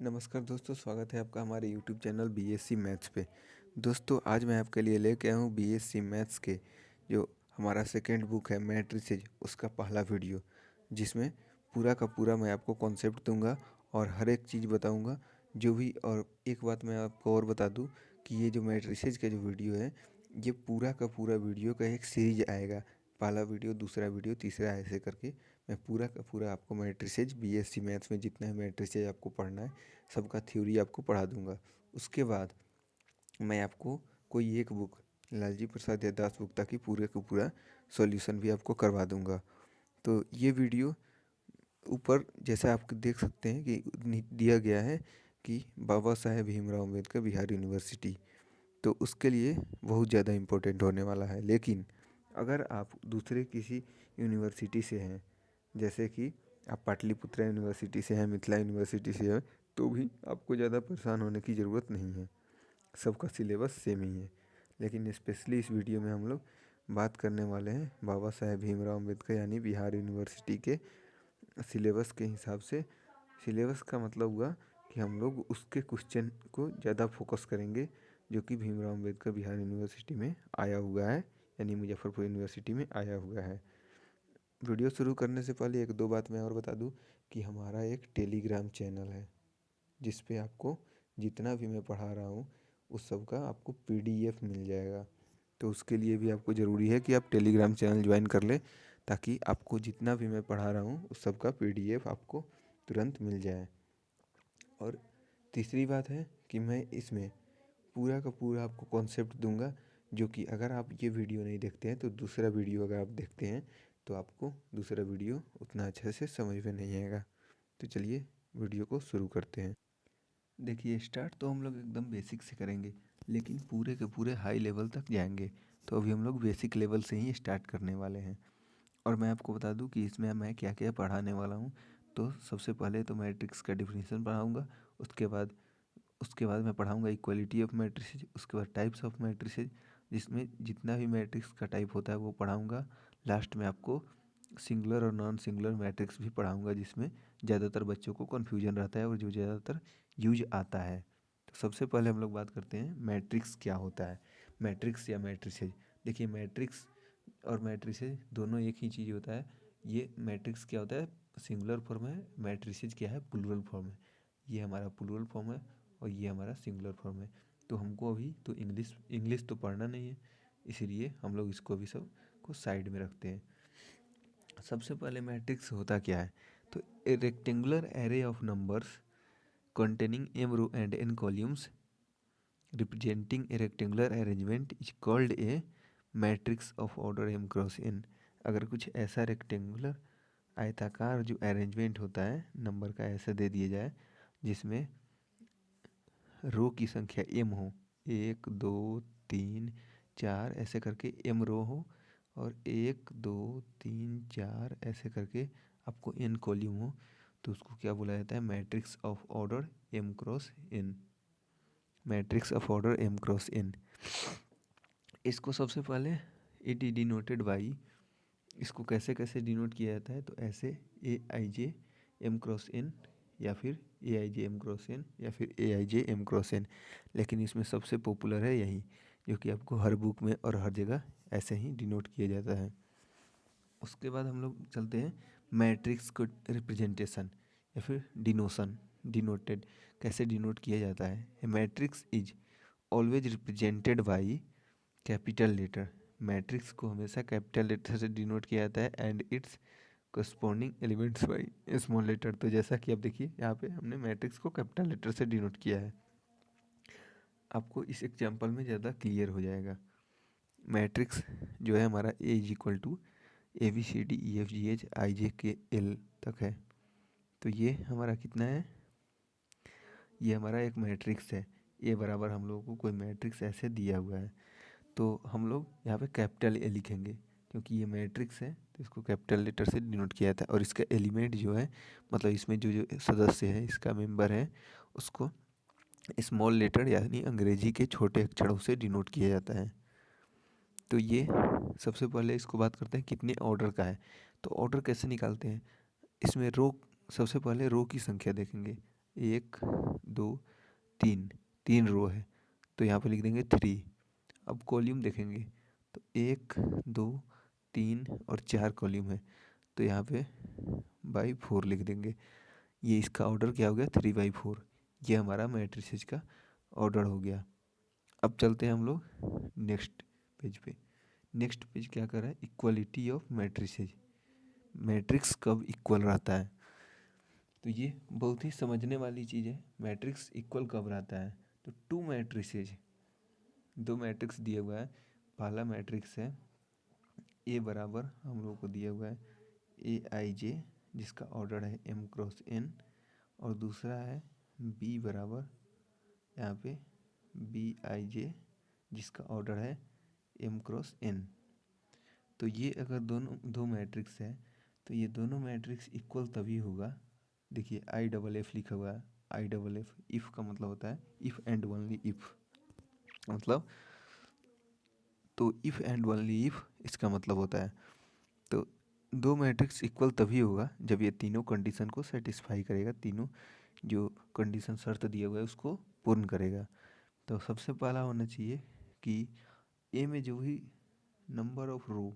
नमस्कार दोस्तों, स्वागत है आपका हमारे यूट्यूब चैनल बीएससी मैथ्स पे। दोस्तों आज मैं आपके लिए लेके आया हूँ बीएससी मैथ्स के जो हमारा सेकेंड बुक है मैट्रिसेज, उसका पहला वीडियो, जिसमें पूरा का पूरा मैं आपको कॉन्सेप्ट दूंगा और हर एक चीज़ बताऊंगा जो भी। और एक बात मैं आपको और बता दूं कि ये जो मैट्रिसेज का जो वीडियो है, ये पूरा का पूरा वीडियो का एक सीरीज आएगा। पहला वीडियो, दूसरा वीडियो, तीसरा, ऐसे करके मैं पूरा का पूरा आपको मैट्रिसेज बीएससी मैथ्स में जितना है मैट्रिसेज आपको पढ़ना है सबका थ्योरी आपको पढ़ा दूंगा। उसके बाद मैं आपको कोई एक बुक, लालजी प्रसाद या दास गुप्ता की पूरे का पूरा सॉल्यूशन भी आपको करवा दूंगा। तो ये वीडियो ऊपर जैसा आप देख सकते हैं कि दिया गया है कि बाबा साहेब भीमराव अम्बेडकर बिहार यूनिवर्सिटी, तो उसके लिए बहुत ज़्यादा इम्पोर्टेंट होने वाला है। लेकिन अगर आप दूसरे किसी यूनिवर्सिटी से हैं, जैसे कि आप पाटलिपुत्रा यूनिवर्सिटी से हैं, मिथिला यूनिवर्सिटी से हैं, तो भी आपको ज़्यादा परेशान होने की ज़रूरत नहीं है, सबका सिलेबस सेम ही है। लेकिन स्पेशली इस वीडियो में हम लोग बात करने वाले हैं बाबा साहेब भीमराव अम्बेडकर यानी बिहार यूनिवर्सिटी के सिलेबस के हिसाब से। सिलेबस का मतलब हुआ कि हम लोग उसके क्वेश्चन को ज़्यादा फोकस करेंगे जो कि भीमराव अम्बेडकर बिहार यूनिवर्सिटी में आया हुआ है, यानी मुजफ्फरपुर यूनिवर्सिटी में आया हुआ है। वीडियो शुरू करने से पहले एक दो बात मैं और बता दूं कि हमारा एक टेलीग्राम चैनल है जिस पे आपको जितना भी मैं पढ़ा रहा हूँ उस सब का आपको पीडीएफ मिल जाएगा। तो उसके लिए भी आपको ज़रूरी है कि आप टेलीग्राम चैनल ज्वाइन कर लें, ताकि आपको जितना भी मैं पढ़ा रहा हूँ उस सब का पीडीएफ आपको तुरंत मिल जाए। और तीसरी बात है कि मैं इसमें पूरा का पूरा आपको कॉन्सेप्ट दूंगा, जो कि अगर आप ये वीडियो नहीं देखते हैं तो दूसरा वीडियो अगर आप देखते हैं तो आपको दूसरा वीडियो उतना अच्छे से समझ में नहीं आएगा। तो चलिए वीडियो को शुरू करते हैं। देखिए, स्टार्ट तो हम लोग एकदम बेसिक से करेंगे, लेकिन पूरे के पूरे हाई लेवल तक जाएंगे। तो अभी हम लोग बेसिक लेवल से ही स्टार्ट करने वाले हैं। और मैं आपको बता दूं कि इसमें मैं क्या क्या पढ़ाने वाला हूं। तो सबसे पहले तो मैट्रिक्स का डिफिनीशन पढ़ाऊंगा। उसके बाद मैं पढ़ाऊंगा इक्वलिटी ऑफ मैट्रिसेज। उसके बाद टाइप्स ऑफ मैट्रिसेज, जिसमें जितना भी मैट्रिक्स का टाइप होता है वो पढ़ाऊंगा। लास्ट में आपको सिंगुलर और नॉन सिंगुलर मैट्रिक्स भी पढ़ाऊंगा, जिसमें ज़्यादातर बच्चों को कन्फ्यूजन रहता है और जो ज़्यादातर यूज आता है। तो सबसे पहले हम लोग बात करते हैं मैट्रिक्स क्या होता है। मैट्रिक्स या मैट्रिसेज, देखिए मैट्रिक्स और मैट्रिसेज दोनों एक ही चीज़ होता है। ये मैट्रिक्स क्या होता है, सिंगुलर फॉर्म है। मैट्रिसेज क्या है, प्लूरल फॉर्म है। ये हमारा प्लूरल फॉर्म है और ये हमारा सिंगुलर फॉर्म है। तो हमको अभी तो इंग्लिश तो पढ़ना नहीं है, इसीलिए हम लोग इसको भी सब को साइड में रखते हैं। सबसे पहले मैट्रिक्स होता क्या है, तो ए rectangular array of numbers containing m row and n columns representing a rectangular arrangement is called a matrix of order m cross n। अगर कुछ ऐसा रेक्टेंगुलर आयताकार जो अरेंजमेंट होता है नंबर का ऐसा दे दिया जाए जिसमें रो की संख्या m हो, 1 2 3 4 ऐसे करके m रो हो, और 1 2 3 4 ऐसे करके आपको n कॉलम हो, तो उसको क्या बोला जाता है, matrix of order m cross n। Matrix of order m cross n। इसको सबसे पहले इट इज डिनोटेड बाई, इसको कैसे कैसे डिनोट किया जाता है, तो ऐसे ए आई जे एम क्रॉस एन, या फिर ए आई जे एम क्रॉस एन, या फिर ए आई जे एम क्रॉस एन। लेकिन इसमें सबसे पॉपुलर है यही, जो कि आपको हर बुक में और हर जगह ऐसे ही डिनोट किया जाता है। उसके बाद हम लोग चलते हैं मैट्रिक्स को रिप्रेजेंटेशन या फिर डिनोशन। डिनोटेड कैसे डिनोट किया जाता है, a matrix is always represented by capital letter. Matrix को हमेशा कैपिटल लेटर से डिनोट किया जाता है and its corresponding elements by small letter. तो जैसा कि आप देखिए यहाँ पे हमने मैट्रिक्स को कैपिटल लेटर से डिनोट किया है, आपको इस एग्जांपल में ज़्यादा क्लियर हो जाएगा। मैट्रिक्स जो है हमारा A is equal to A B C D E F G H I J K L तक है। तो ये हमारा कितना है, ये हमारा एक मैट्रिक्स है। ए बराबर हम लोगों को कोई मैट्रिक्स ऐसे दिया हुआ है, तो हम लोग यहाँ पे कैपिटल ए लिखेंगे क्योंकि ये मैट्रिक्स है, तो इसको कैपिटल लेटर से डिनोट किया जाता है। और इसका एलिमेंट जो है, मतलब इसमें जो जो सदस्य है, इसका मेंबर है, उसको स्मॉल लेटर यानी अंग्रेजी के छोटे अक्षरों से डिनोट किया जाता है। तो ये सबसे पहले इसको बात करते हैं कितने ऑर्डर का है। तो ऑर्डर कैसे निकालते हैं, इसमें रो, सबसे पहले रो की संख्या देखेंगे। 1 2 3, 3 रो है तो यहाँ पे लिख देंगे 3। अब कॉलम देखेंगे तो 1 2 3 और 4 कॉलम है तो यहाँ पे बाई 4 लिख देंगे। ये इसका ऑर्डर क्या हो गया, 3/4। ये हमारा मैट्रिसेस का ऑर्डर हो गया। अब चलते हैं हम लोग नेक्स्ट पेज पे। नेक्स्ट पेज क्या कर रहा है, इक्वलिटी ऑफ मैट्रिसेस। मैट्रिक्स कब इक्वल रहता है, तो ये बहुत ही समझने वाली चीज़ है। मैट्रिक्स इक्वल कब रहता है, तो टू मैट्रिसेज, दो मैट्रिक्स दिया हुआ है। पहला मैट्रिक्स है ए बराबर हम लोग को दिया हुआ है AIJ जिसका ऑर्डर है m×n, और दूसरा है बी बराबर यहाँ पे BIJ जिसका ऑर्डर है m×n। तो ये अगर दोनों दो मैट्रिक्स है तो ये दोनों मैट्रिक्स इक्वल तभी होगा। देखिए IFF लिखा हुआ है। IFF इफ़ का मतलब होता है इफ़ एंड ओनली इफ़, मतलब तो इफ़ एंड ओनली इफ़ इसका मतलब होता है। तो दो मैट्रिक्स इक्वल तभी होगा जब ये तीनों कंडीशन को सेटिस्फाई करेगा, तीनों जो कंडीशन शर्त दिया हुआ है उसको पूर्ण करेगा। तो सबसे पहला होना चाहिए कि ए में जो भी नंबर ऑफ रो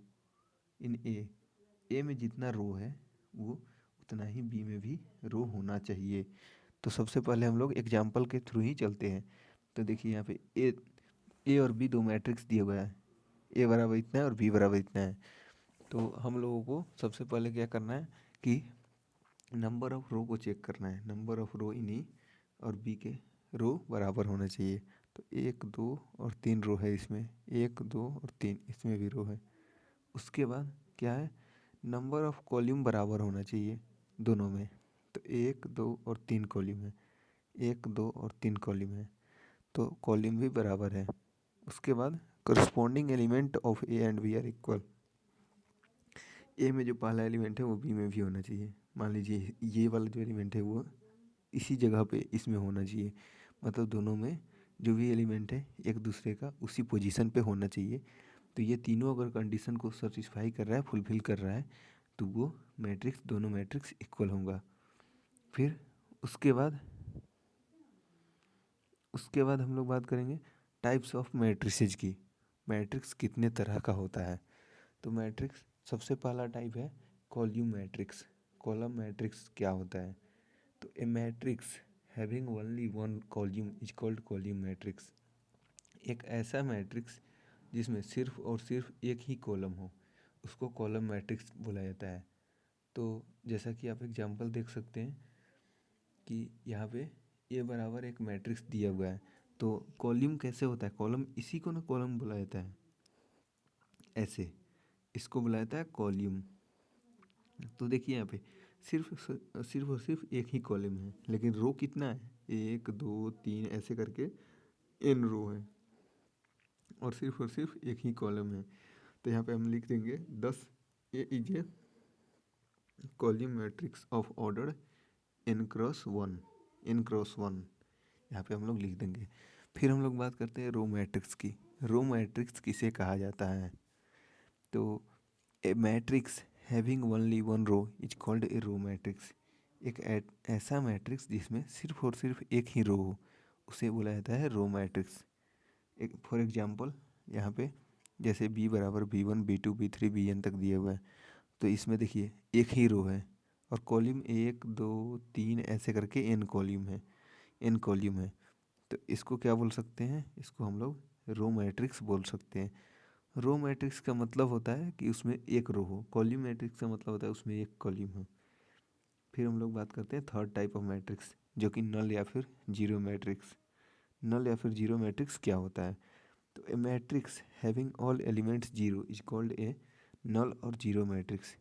इन ए में जितना रो है वो उतना ही बी में भी रो होना चाहिए। तो सबसे पहले हम लोग एग्जाम्पल के थ्रू ही चलते हैं। तो देखिए यहाँ पे ए और बी दो मैट्रिक्स दिया हुआ है, ए बराबर इतना है और बी बराबर इतना है। तो हम लोगों को सबसे पहले क्या करना है कि नंबर ऑफ रो को चेक करना है। नंबर ऑफ रो इन ए और बी के रो बराबर होना चाहिए। तो 1 2 और 3 रो है इसमें, 1 2 और 3 इसमें भी रो है। उसके बाद क्या है, नंबर ऑफ कॉलम बराबर होना चाहिए दोनों में। तो 1 2 और 3 कॉलम है, 1 2 और 3 कॉलम है तो कॉलम भी बराबर है। उसके बाद corresponding element of A and B are equal. A में जो पहला एलिमेंट है वो बी में भी होना चाहिए। मान लीजिए ये वाला जो एलिमेंट है वो इसी जगह पे इसमें होना चाहिए, मतलब दोनों में जो भी एलिमेंट है एक दूसरे का उसी पोजीशन पे होना चाहिए। तो ये तीनों अगर कंडीशन को सेटिस्फाई कर रहा है, फुलफिल कर रहा है, तो वो मैट्रिक्स, दोनों मैट्रिक्स इक्वल होगा। फिर उसके बाद हम लोग बात करेंगे टाइप्स ऑफ मैट्रिसेज की। मैट्रिक्स कितने तरह का होता है, तो मैट्रिक्स सबसे पहला टाइप है कॉलम मैट्रिक्स। कॉलम मैट्रिक्स क्या होता है, तो a matrix having only one column is called column matrix. एक ऐसा मैट्रिक्स जिसमें सिर्फ और सिर्फ एक ही कॉलम हो उसको कॉलम मैट्रिक्स बोला जाता है। तो जैसा कि आप एग्जांपल देख सकते हैं कि यहाँ पे ए बराबर एक मैट्रिक्स दिया हुआ है। तो कॉलम कैसे होता है, कॉलम इसी को ना कॉलम बोला जाता है, ऐसे इसको बुलाया जाता है कॉलम। तो देखिए यहाँ पे सिर्फ और सिर्फ एक ही कॉलम है, लेकिन रो कितना है, 1 2 3 ऐसे करके n रो है और सिर्फ एक ही कॉलम है। तो यहाँ पे हम लिख देंगे 10 A is a column matrix of order n×1, n×1 यहाँ पे हम लोग लिख देंगे। फिर हम लोग बात करते हैं रो मैट्रिक्स की। रो मैट्रिक्स किसे कहा जाता है, तो a matrix having only one row is called a row matrix. एक ऐसा मैट्रिक्स जिसमें सिर्फ और सिर्फ एक ही रो हो उसे बोला जाता है रो मैट्रिक्स। एक फॉर एग्जांपल यहाँ पे जैसे बी बराबर B1 B2 B3 Bn तक दिया हुआ है, तो इसमें देखिए एक ही रो है और कॉलम 1 2 3 ऐसे करके n कॉलम है। तो इसको क्या बोल सकते हैं, इसको हम लोग रो मैट्रिक्स बोल सकते हैं। रो मैट्रिक्स का मतलब होता है कि उसमें एक रो हो, कॉलम मैट्रिक्स का मतलब होता है उसमें एक कॉलम हो। फिर हम लोग बात करते हैं थर्ड टाइप ऑफ मैट्रिक्स जो कि नल या फिर जीरो मैट्रिक्स। नल या फिर जीरो मैट्रिक्स क्या होता है, तो a matrix having all elements zero is called a null और जीरो मैट्रिक्स।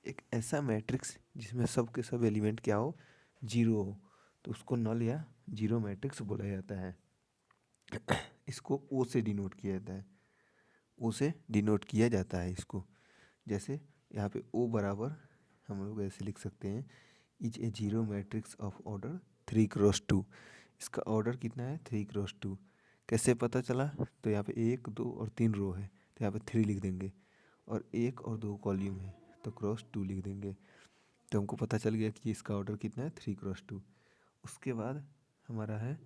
एक ऐसा मैट्रिक्स जिसमें सब के सब एलिमेंट क्या हो, जीरो हो, तो उसको नल या जीरो मैट्रिक्स बोला जाता है। इसको ओ से डिनोट किया जाता है, ओ से डिनोट किया जाता है इसको। जैसे यहाँ पे ओ बराबर हम लोग ऐसे लिख सकते हैं, is a zero matrix of order 3×2। इसका ऑर्डर कितना है, 3×2। कैसे पता चला, तो यहाँ पे 1 2 और 3 रो है तो यहाँ पे 3 लिख देंगे, और 1 और 2 कॉलम है तो ×2 लिख देंगे। तो हमको पता चल गया कि इसका ऑर्डर कितना है, 3×2। उसके बाद हमारा है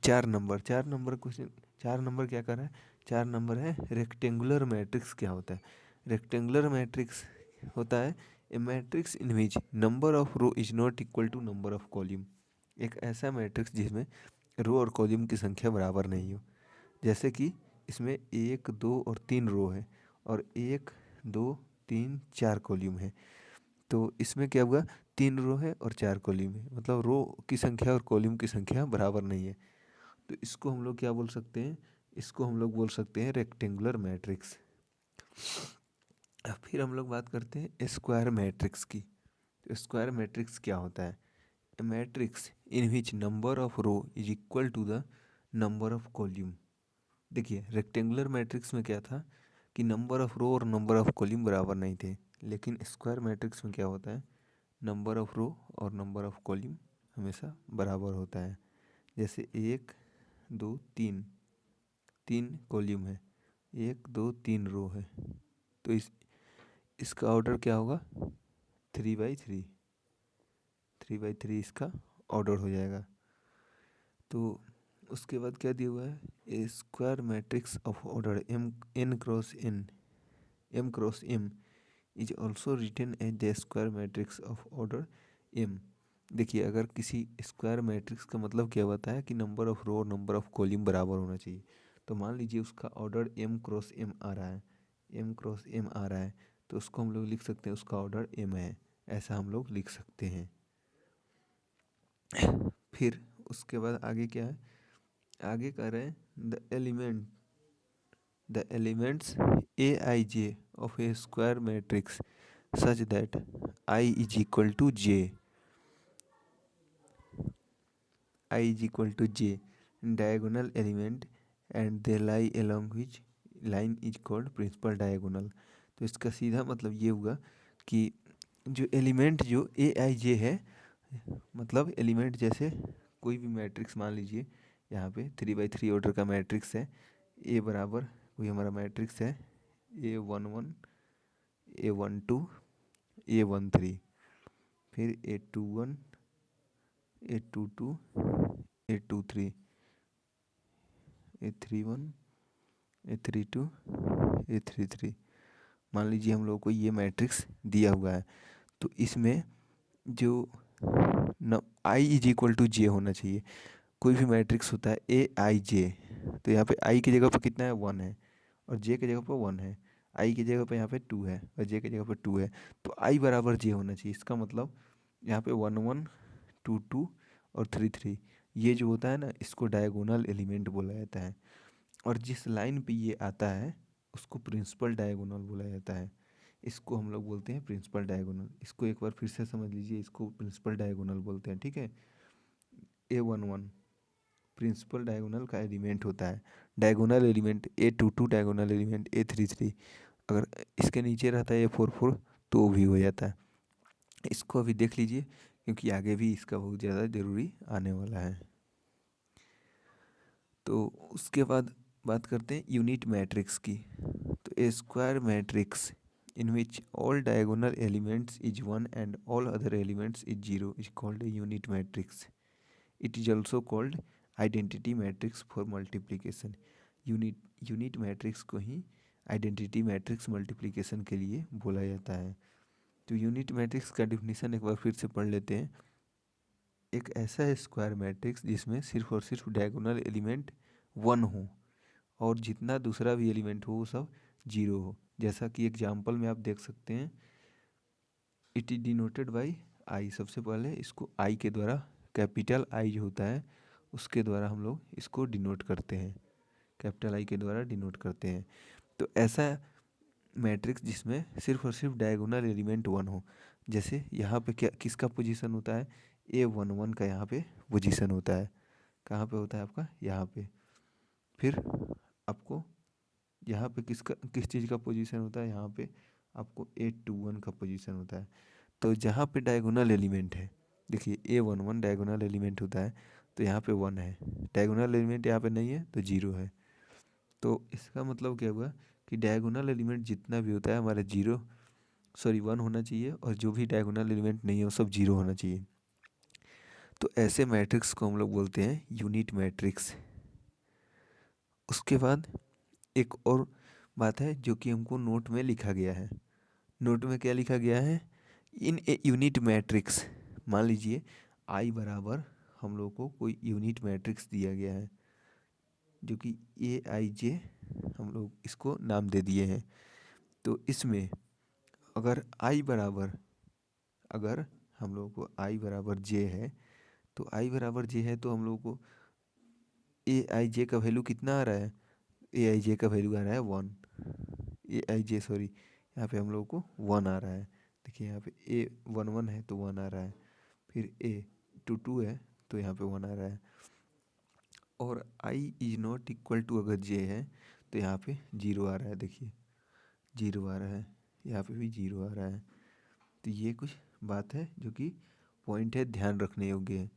4 नंबर। 4 नंबर क्वेश्चन, 4 नंबर क्या कर रहा है? 4 नंबर है रेक्टेंगुलर मैट्रिक्स क्या होता है? रेक्टेंगुलर मैट्रिक्स होता है a matrix in which number of row is not equal to number of column. एक ऐसा मैट्रिक्स जिसमें रो और कॉलम की संख्या बराबर नहीं हो। जैसे कि इसमें 1 2 और 3 रो है और 1 2 3 4 कॉलम है। तो इसमें क्या हुआ? 3 रो है और 4 कॉलम है, मतलब रो की संख्या और कॉलम की संख्या बराबर नहीं है। तो इसको हम लोग क्या बोल सकते हैं? इसको हम लोग बोल सकते हैं रेक्टेंगुलर मैट्रिक्स। फिर हम लोग बात करते हैं स्क्वायर मैट्रिक्स की। तो स्क्वायर मैट्रिक्स क्या होता है? A matrix in which number of row is equal to the number of column. देखिए रेक्टेंगुलर मैट्रिक्स में क्या था कि नंबर ऑफ रो और नंबर ऑफ कॉलम बराबर नहीं थे, लेकिन स्क्वायर मैट्रिक्स में क्या होता है? नंबर ऑफ रो और नंबर ऑफ कॉलम हमेशा बराबर होता है। जैसे 1 2 3, 3 कॉलम है, 1 2 3 रो है, तो इसका ऑर्डर क्या होगा? 3/3, 3/3 इसका ऑर्डर हो जाएगा। तो उसके बाद क्या दिया हुआ है? A square matrix of order m × n is also written as the square matrix of order m। देखिए अगर किसी स्क्वायर मैट्रिक्स का मतलब क्या होता है कि नंबर ऑफ रो और नंबर ऑफ कॉलम बराबर होना चाहिए। तो मान लीजिए उसका ऑर्डर m × m आ रहा है, m × m आ रहा है, तो उसको हम लोग लिख सकते हैं उसका ऑर्डर m है, ऐसा हम लोग लिख सकते हैं। फिर उसके बाद आगे क्या है? आगे कह रहे हैं the elements aij of a square matrix such that i is equal to j, I is equal to j diagonal element and they lie along which line is called principal diagonal। तो इसका सीधा मतलब ये हुआ कि जो element जो ए आई जे है, मतलब एलिमेंट जैसे कोई भी मैट्रिक्स मान लीजिए यहाँ पे 3/3 ऑर्डर का मैट्रिक्स है, ए बराबर कोई हमारा मैट्रिक्स है A11 A12 A13, फिर A21 A22 A23 A31 A32 A33। मान लीजिए हम लोग को ये मैट्रिक्स दिया हुआ है, तो इसमें जो न आई इज इक्वल टू जे होना चाहिए। कोई भी मैट्रिक्स होता है ए आई जे, तो यहाँ पे आई की जगह पर कितना है? 1 है, और जे की जगह पर 1 है। आई की जगह पे यहाँ पे 2 है और जे की जगह पे 2 है, तो आई बराबर जे होना चाहिए। इसका मतलब यहाँ पे 1 1 2 2 और 3 3, ये जो होता है ना, इसको डायगोनल एलिमेंट बोला जाता है। और जिस लाइन पे ये आता है उसको प्रिंसिपल डायगोनल बोला जाता है। इसको हम लोग बोलते हैं प्रिंसिपल डायगोनल। इसको एक बार फिर से समझ लीजिए, इसको प्रिंसिपल डायगोनल बोलते हैं, ठीक है। A11 प्रिंसिपल डायगोनल का एलिमेंट होता है, diagonal element A22 diagonal element A33। अगर इसके नीचे रहता है A44 तो भी हो जाता है। इसको अभी देख लीजिए क्योंकि आगे भी इसका बहुत ज़्यादा ज़रूरी आने वाला है। तो उसके बाद बात करते हैं यूनिट मैट्रिक्स की। तो a square matrix in which all diagonal elements is 1 and all other elements is 0 is called a unit matrix. It is also called identity matrix for multiplication. Unit matrix को ही identity matrix multiplication के लिए बोला जाता है। तो unit matrix का definition एक बार फिर से पढ़ लेते हैं। एक ऐसा स्क्वायर मैट्रिक्स जिसमें सिर्फ और सिर्फ डायगोनल एलिमेंट 1 हो और जितना दूसरा भी एलिमेंट हो वो सब 0 हो। जैसा कि एग्जाम्पल में आप देख सकते हैं, it is denoted by I. सबसे पहले इसको आई के द्वारा, कैपिटल आई जो होता है उसके द्वारा हम लोग इसको डिनोट करते हैं, कैपिटल आई के द्वारा डिनोट करते हैं। तो ऐसा मैट्रिक्स जिसमें सिर्फ और सिर्फ डायगोनल एलिमेंट 1 हो। जैसे यहाँ पे क्या किसका पोजीशन होता है? A11 का यहाँ पे पोजीशन होता है। कहाँ पे होता है आपका? यहाँ पे। फिर आपको यहाँ पे किस चीज़ का पोजीशन होता है? यहाँ पे आपको A21 का पोजीशन होता है। तो जहाँ पे डायगोनल एलिमेंट है, देखिए A11 डायगोनल एलिमेंट होता है, तो यहाँ पे 1 है, डायगोनल एलिमेंट यहाँ पे नहीं है तो 0 है। तो इसका मतलब क्या हुआ कि डायगोनल एलिमेंट जितना भी होता है हमारा 1 होना चाहिए और जो भी डायगोनल एलिमेंट नहीं है वो सब 0 होना चाहिए। तो ऐसे मैट्रिक्स को हम लोग बोलते हैं यूनिट मैट्रिक्स। उसके बाद एक और बात है जो कि हमको नोट में लिखा गया है। नोट में क्या लिखा गया है? इन ए यूनिट मैट्रिक्स, मान लीजिए आई बराबर हम लोग को कोई यूनिट मैट्रिक्स दिया गया है जो कि ए आई जे हम लोग इसको नाम दे दिए हैं। तो इसमें अगर आई बराबर, अगर हम लोग को आई बराबर जे है, तो आई बराबर जे है तो हम लोग को ए आई जे का वैल्यू कितना आ रहा है? ए आई जे का वैल्यू आ रहा है 1। ए आई जे सॉरी, यहाँ पे हम लोग को 1 आ रहा है। देखिए यहाँ पे ए 1 1 है तो 1 आ रहा है, फिर ए 2 2 है तो यहाँ पे 1 आ रहा है। और I is not equal to अगर जे है तो यहाँ पे 0 आ रहा है। देखिए 0 आ रहा है, यहाँ पे भी 0 आ रहा है। तो ये कुछ बात है जो कि पॉइंट है, ध्यान रखने योग्य है।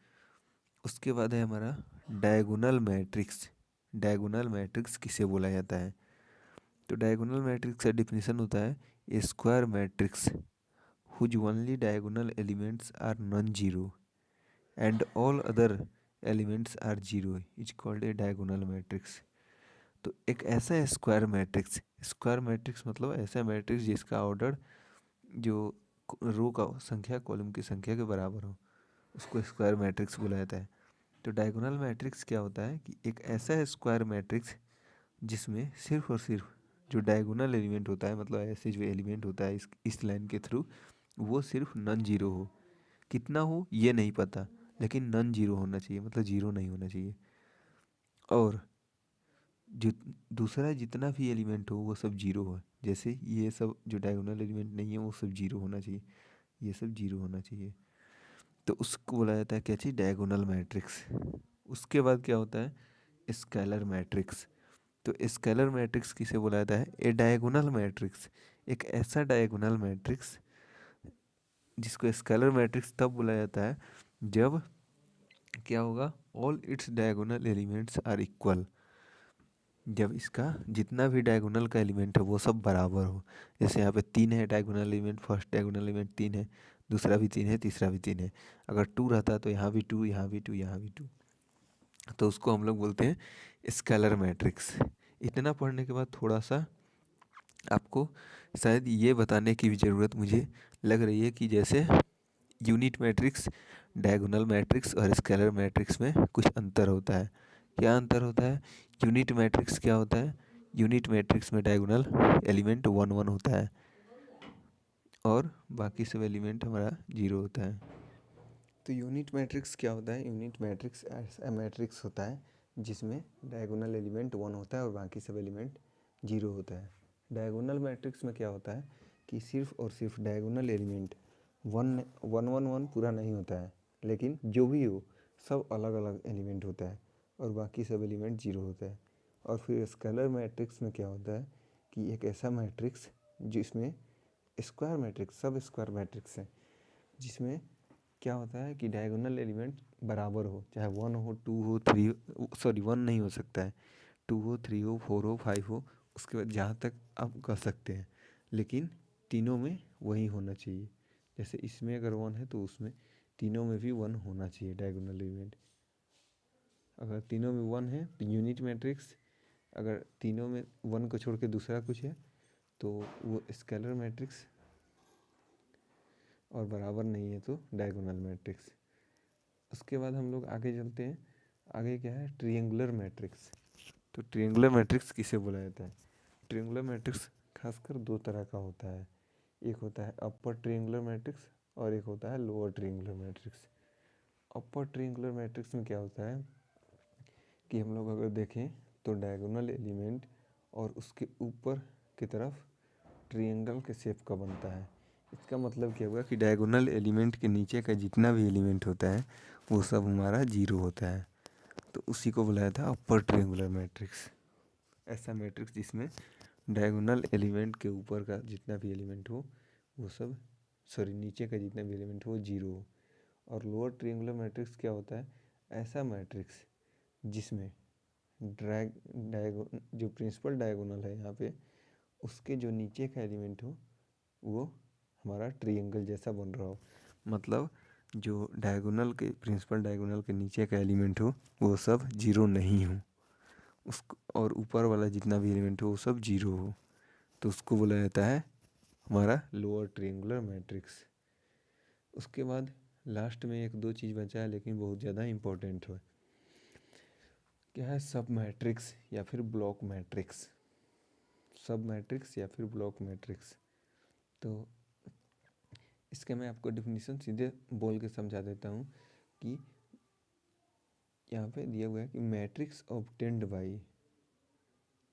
उसके बाद है हमारा डायगोनल मैट्रिक्स। डायगोनल मैट्रिक्स किसे बोला जाता है? तो डायगोनल मैट्रिक्स का डिफिनीशन होता है a square matrix whose only diagonal elements are non zero and all other elements are zero is called a diagonal matrix. तो एक ऐसा स्क्वायर मैट्रिक्स, स्क्वायर मैट्रिक्स मतलब ऐसा मैट्रिक्स जिसका ऑर्डर जो रो का संख्या कॉलम की संख्या के बराबर हो, उसको स्क्वायर मैट्रिक्स बोला जाता है। तो डायगोनल मैट्रिक्स क्या होता है कि एक ऐसा स्क्वायर मैट्रिक्स जिसमें सिर्फ और सिर्फ जो डायगोनल एलिमेंट होता है, मतलब ऐसे जो एलिमेंट होता है इस लाइन के थ्रू, वो सिर्फ नॉन जीरो हो। कितना हो ये नहीं पता, लेकिन नॉन जीरो होना चाहिए, मतलब जीरो नहीं होना चाहिए। और जो दूसरा जितना भी एलिमेंट हो वो सब जीरो हो। जैसे ये सब जो डायगोनल एलिमेंट नहीं है वो सब जीरो होना चाहिए, ये सब जीरो होना चाहिए। तो उसको बोला जाता है क्या चीज़? Diagonal matrix. उसके बाद क्या होता है? Scalar matrix. तो स्केलर मैट्रिक्स किसे बोला जाता है? ए डायगोनल मैट्रिक्स, एक ऐसा डायगोनल मैट्रिक्स जिसको स्केलर मैट्रिक्स तब बोला जाता है जब क्या होगा? All its diagonal elements are equal. जब इसका जितना भी डायगोनल का एलिमेंट है वो सब बराबर हो। जैसे यहाँ पे 3 है diagonal element, first diagonal element 3 है, दूसरा भी 3 है, तीसरा भी 3 है। अगर 2 रहता तो यहाँ भी 2, यहाँ भी 2, यहाँ भी 2, तो उसको हम लोग बोलते हैं स्केलर मैट्रिक्स। इतना पढ़ने के बाद थोड़ा सा आपको शायद ये बताने की भी ज़रूरत मुझे लग रही है कि जैसे यूनिट मैट्रिक्स, डायगोनल मैट्रिक्स और स्केलर मैट्रिक्स में कुछ अंतर होता है। क्या अंतर होता है? यूनिट मैट्रिक्स क्या होता है? यूनिट मैट्रिक्स में डायगोनल एलिमेंट 1 1 होता है और बाकी सब एलिमेंट हमारा 0 होता है। तो यूनिट मैट्रिक्स क्या होता है? यूनिट मैट्रिक्स ऐसा मैट्रिक्स होता है जिसमें डायगोनल एलिमेंट 1 होता है और बाकी सब एलिमेंट 0 होता है। डायगोनल मैट्रिक्स में क्या होता है कि सिर्फ और सिर्फ डायगोनल एलिमेंट 1 1 1 1 पूरा नहीं होता है, लेकिन जो भी हो सब अलग अलग एलिमेंट होता है और बाकी सब एलिमेंट 0 होता है। और फिर स्केलर मैट्रिक्स में क्या होता है कि एक ऐसा मैट्रिक्स जिसमें स्क्वायर मैट्रिक्स, सब स्क्वायर मैट्रिक्स है, जिसमें क्या होता है कि डायगोनल एलिमेंट बराबर हो, चाहे 1 हो, 2 हो, 3 हो, सॉरी 1 नहीं हो सकता है, 2 हो, 3 हो, 4 हो, 5 हो, उसके बाद जहाँ तक आप कह सकते हैं, लेकिन तीनों में वही होना चाहिए। जैसे इसमें अगर 1 है तो उसमें तीनों में भी 1 होना चाहिए डायगोनल एलिमेंट। अगर तीनों में 1 है तो यूनिट मैट्रिक्स, अगर तीनों में 1 को छोड़ के दूसरा कुछ है तो वो स्केलर मैट्रिक्स, और बराबर नहीं है तो डायगोनल मैट्रिक्स। उसके बाद हम लोग आगे चलते हैं। आगे क्या है? ट्रिएंगुलर मैट्रिक्स। तो ट्रिएंगुलर मैट्रिक्स किसे बोला जाता है? ट्रिएंगुलर मैट्रिक्स खासकर 2 तरह का होता है। एक होता है अपर ट्रिएंगुलर मैट्रिक्स और एक होता है लोअर ट्रिएंगुलर मैट्रिक्स। अपर ट्रिएंगुलर मैट्रिक्स में क्या होता है कि हम लोग अगर देखें तो डायगोनल एलिमेंट और उसके ऊपर की तरफ ट्रिएंगल के शेप का बनता है। इसका मतलब क्या होगा कि डायगोनल एलिमेंट के नीचे का जितना भी एलिमेंट होता है वो सब हमारा 0 होता है। तो उसी को बुलाया था अपर ट्रिएंगुलर मैट्रिक्स। ऐसा मैट्रिक्स जिसमें डायगोनल एलिमेंट के ऊपर का जितना भी एलिमेंट हो वो सब, सॉरी नीचे का जितना भी एलिमेंट हो वो 0 हो। और लोअर ट्रिएंगुलर मैट्रिक्स क्या होता है? ऐसा मैट्रिक्स जिसमें जो प्रिंसिपल डायगोनल है यहाँ पे, उसके जो नीचे का एलिमेंट हो वो हमारा ट्रायंगल जैसा बन रहा हो। मतलब जो डायगोनल के प्रिंसिपल डायगोनल के नीचे का एलिमेंट हो वो सब जीरो नहीं हो, उसको और ऊपर वाला जितना भी एलिमेंट हो वो सब जीरो हो, तो उसको बोला जाता है हमारा लोअर ट्रायंगुलर मैट्रिक्स। उसके बाद लास्ट में एक दो चीज़ बचा है लेकिन बहुत ज़्यादा इम्पोर्टेंट है, क्या है, सब मैट्रिक्स या फिर ब्लॉक मैट्रिक्स। सब मैट्रिक्स या फिर ब्लॉक मैट्रिक्स, तो इसके मैं आपको डिफिनीशन सीधे बोल के समझा देता हूँ कि यहाँ पे दिया हुआ है कि मैट्रिक्स ऑब्टेन्ड बाई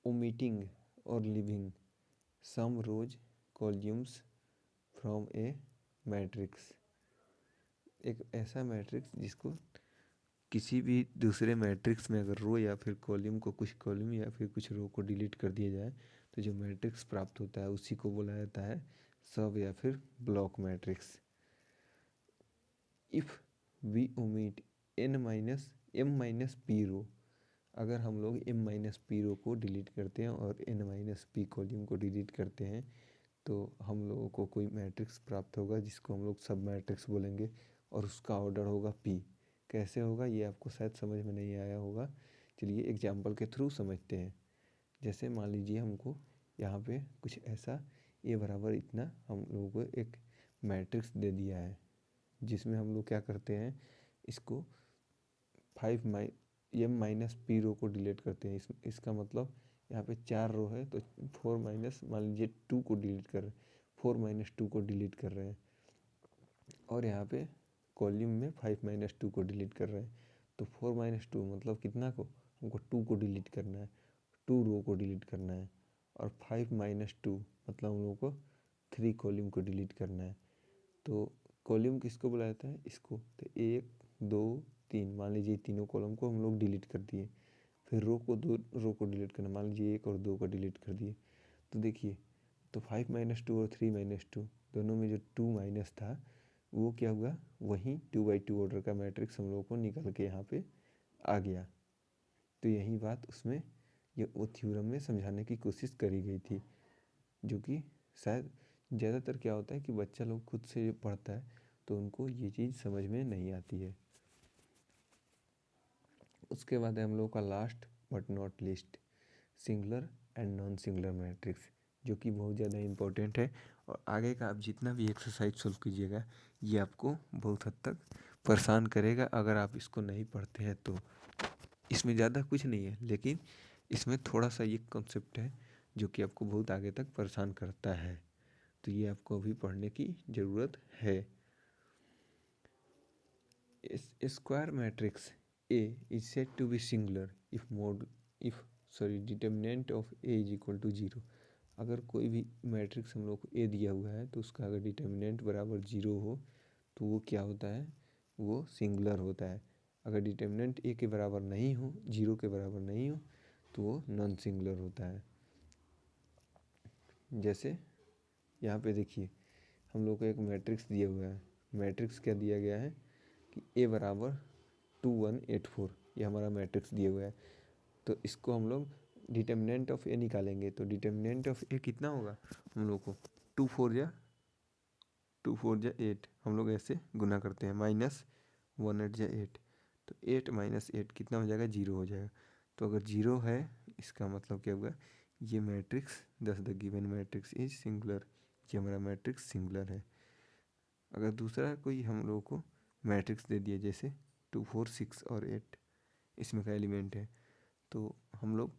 ओमिटिंग और leaving some rows columns from a matrix. एक ऐसा मैट्रिक्स जिसको किसी भी दूसरे मैट्रिक्स में अगर रो या फिर कॉलम को, कुछ कॉलम या फिर कुछ रो को डिलीट कर दिया जाए तो जो मैट्रिक्स प्राप्त होता है उसी को बोला जाता है सब या फिर block matrix. If we omit n minus m minus p row, अगर हम लोग एम माइनस पी रो को डिलीट करते हैं और एन माइनस पी कॉलम को डिलीट करते हैं तो हम लोगों को कोई मैट्रिक्स प्राप्त होगा जिसको हम लोग सब मैट्रिक्स बोलेंगे और उसका ऑर्डर होगा पी। कैसे होगा ये आपको शायद समझ में नहीं आया होगा, चलिए एग्जाम्पल के थ्रू समझते हैं। जैसे मान लीजिए हमको यहाँ पे कुछ ऐसा ए बराबर इतना हम लोगों को एक मैट्रिक्स दे दिया है जिसमें हम लोग क्या करते हैं, इसको एम माइनस पी रो को डिलीट करते हैं। इसका मतलब यहाँ पे 4 रो है तो 4 माइनस मान लीजिए 2 को डिलीट कर रहे हैं, 4 माइनस 2 को डिलीट कर रहे हैं और यहाँ पे कॉलम में 5 माइनस 2 को डिलीट कर रहे हैं। तो 4 माइनस 2 मतलब कितना को, हमको 2 को डिलीट करना है, 2 रो को डिलीट करना है और 5 माइनस 2 मतलब हम लोग को 3 कॉलम को डिलीट करना है। तो कॉलम किसको बुलाया जाता है, इसको। तो 1 2 3 मान लीजिए तीनों कॉलम को हम लोग डिलीट कर दिए, फिर रो को, 2 रो को डिलीट करना, मान लीजिए 1 और 2 को डिलीट कर दिए। तो देखिए, तो 5 माइनस 2 और 3 माइनस 2 दोनों में जो 2 माइनस था वो क्या हुआ, वहीं 2/2 ऑर्डर का मैट्रिक्स हम लोगों को निकल के यहाँ पे आ गया। तो यही बात उसमें ये वो थ्योरम में समझाने की कोशिश करी गई थी, जो कि शायद ज़्यादातर क्या होता है कि बच्चा लोग खुद से पढ़ता है तो उनको ये चीज़ समझ में नहीं आती है। उसके बाद है हम लोग का last but not least singular and non singular matrix, जो कि बहुत ज़्यादा इम्पोर्टेंट है और आगे का आप जितना भी एक्सरसाइज सॉल्व कीजिएगा ये आपको बहुत हद तक परेशान करेगा अगर आप इसको नहीं पढ़ते हैं तो। इसमें ज़्यादा कुछ नहीं है लेकिन इसमें थोड़ा सा ये कॉन्सेप्ट है जो कि आपको बहुत आगे तक परेशान करता है, तो ये आपको अभी पढ़ने की ज़रूरत है। Square matrix A is said to be singular if determinant of A is equal to 0। अगर कोई भी मैट्रिक्स हम लोग को A दिया हुआ है तो उसका अगर डिटर्मिनेंट बराबर 0 हो तो वो क्या होता है, वो सिंगुलर होता है। अगर डिटर्मिनेंट A के बराबर नहीं हो, 0 के बराबर नहीं हो तो वो नॉन सिंगुलर होता है। जैसे यहाँ पे देखिए हम लोग को एक मैट्रिक्स दिया हुआ है, मैट्रिक्स क्या दिया गया है कि A बराबर 2 1 8 4, ये हमारा मैट्रिक्स दिया हुआ है। तो इसको हम लोग डिटर्मिनेंट ऑफ ए निकालेंगे तो डिटर्मिनेंट ऑफ ए कितना होगा, हम लोग को 2 4 जा 8, हम लोग ऐसे गुना करते हैं, माइनस 1 8 जा 8, तो 8 माइनस 8 कितना हो जाएगा, 0 हो जाएगा। तो अगर 0 है इसका मतलब क्या हुआ, ये matrix the given matrix is singular, ये हमारा मैट्रिक्स सिंगुलर है। अगर दूसरा कोई हम लोगों को मैट्रिक्स दे दिया जैसे 2 4 6 और 8, इसमें का एलिमेंट है तो हम लोग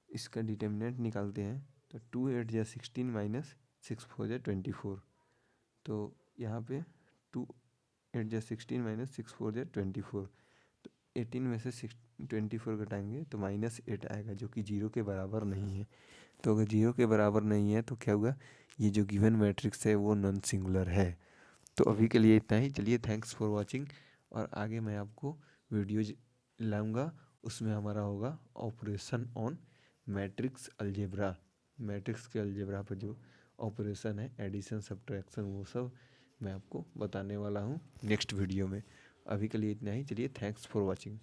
इसका डिटर्मिनेंट निकालते हैं तो 2 8 जा 16 माइनस 6 4 जा 24, तो यहाँ पे 2 8 जा 16 माइनस 6 4 जा 24, तो 18 में से 24 घटाएंगे तो -8 आएगा जो कि 0 के बराबर नहीं है। तो अगर 0 के बराबर नहीं है तो क्या हुआ, ये जो गिवन मैट्रिक्स है वो नॉन सिंगुलर है। तो अभी के लिए इतना ही, चलिए थैंक्स फॉर वॉचिंग, और आगे मैं आपको वीडियोज लाऊंगा, उसमें हमारा होगा operation on matrix algebra. Matrix के अलजेब्रा पर जो ऑपरेशन है, एडिशन सब्ट्रैक्शन, वो सब मैं आपको बताने वाला हूँ नेक्स्ट वीडियो में। अभी के लिए इतना ही, चलिए थैंक्स फॉर वॉचिंग।